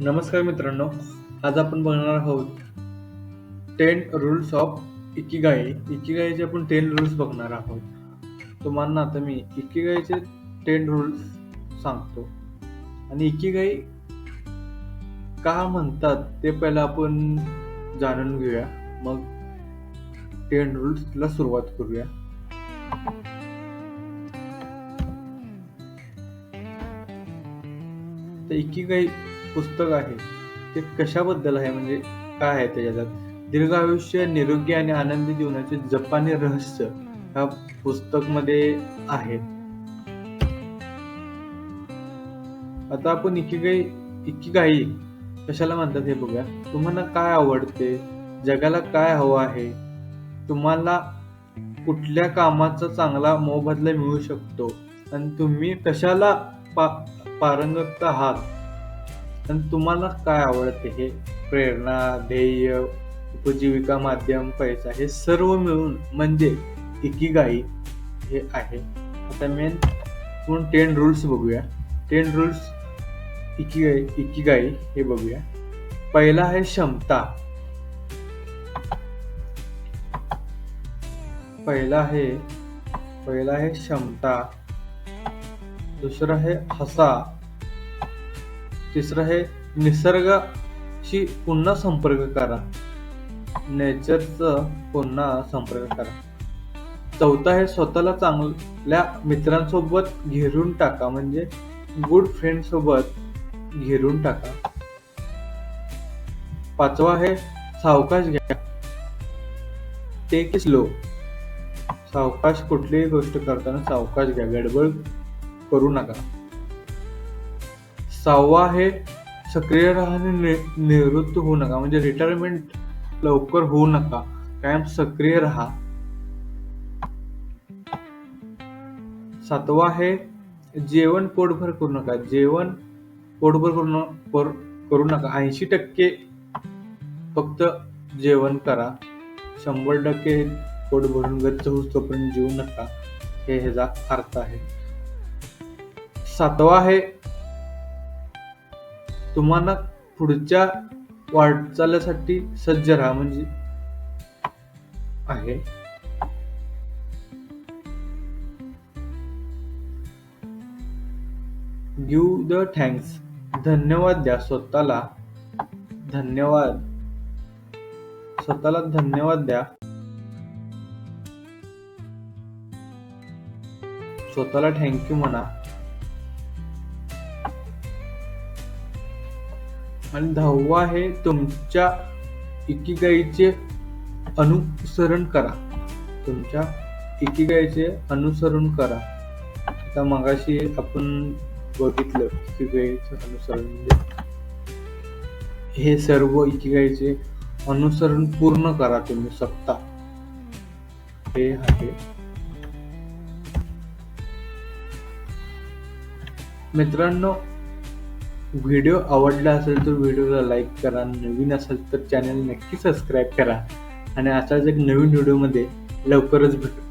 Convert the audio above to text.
नमस्कार मित्रांनो, आज आपण बघणार आहोत 10 रूल्स ऑफ इकिगाई. इकिगाईचे आपण 10 रूल्स बघणार आहोत. तुम्हाला आता मी इकिगाईचे 10 रूल्स सांगतो आणि इकिगाई का म्हणतात ते पहिलं आपण जाणून घेऊया, मग 10 रूल्सला सुरुवात करूया. तर इकिगाई पुस्तक आहे ते कशाबद्दल आहे, म्हणजे काय आहे त्याच्यात? दीर्घ आयुष्य, निरोगी आणि आनंदी जीवनाचे जपानी रहस्य ह्या पुस्तकमध्ये आहे. आता आपण इकिगाई कशाला म्हणतात हे बघूया. तुम्हाला काय आवडते, जगाला काय हवं आहे, तुम्हाला कुठल्या कामाचा चांगला मोबदला मिळू शकतो आणि तुम्ही कशाला पारंगत आहात आणि तुम्हाला काय आवडते, हे प्रेरणा, ध्येय, उपजीविका माध्यम, पैसा, हे सर्व मिळून म्हणजे इकिगाई हे आहे. आता मेन आपण 10 रूल्स बघूया. 10 रूल्स इकिगाई हे बघूया. पहिला आहे क्षमता. पहिला आहे क्षमता. दुसरं आहे हसा. तिसरं आहे निसर्गाशी पुन्हा संपर्क करा. नेचरचा पुन्हा संपर्क करा. चौथा आहे स्वतःला चांगल्या मित्रांसोबत घेरून टाका, म्हणजे गुड फ्रेंड सोबत घेरून टाका. पाचवा आहे सावकाश घ्या. Take slow. सावकाश कुठलीही गोष्ट करताना सावकाश घ्या, गडबड करू नका. सहावा आहे सक्रिय राहा आणि निवृत्त होऊ नका, म्हणजे रिटायरमेंट लवकर होऊ नका, कायम सक्रिय राहा. सातवा आहे जेवण पोटभर करू नका. जेवण पोटभर करू नका. 80% फक्त जेवण करा. 100% पोट भरून गच्च होईस्तोपर्यंत जेवू नका, हे ह्याचा अर्थ आहे. सातवा आहे तुम्हाला पुढच्या वाटचालीसाठी सज्ज राहा, म्हणजे आहे. Give the thanks. धन्यवाद द्या स्वतःला. धन्यवाद द्या. स्वतःला थँक्यू म्हणा. आणि 10वा आहे तुमच्या इकिगाईचे अनुसरण करा. तुमच्या इकिगाईचे अनुसरण करा. आता मगाशी आपण बघितलं इकिगाईचे अनुसरण म्हणजे हे सर्व इकिगाईचे अनुसरण पूर्ण करा तुम्ही स्वतः, हे आहे. मित्रांनो, व्हिडिओ आवडला असेल तर व्हिडिओला लाईक करा. नवीन असेल तर चॅनल नक्की सबस्क्राईब करा आणि असाच एक नवीन व्हिडिओमध्ये लवकरच भेटू.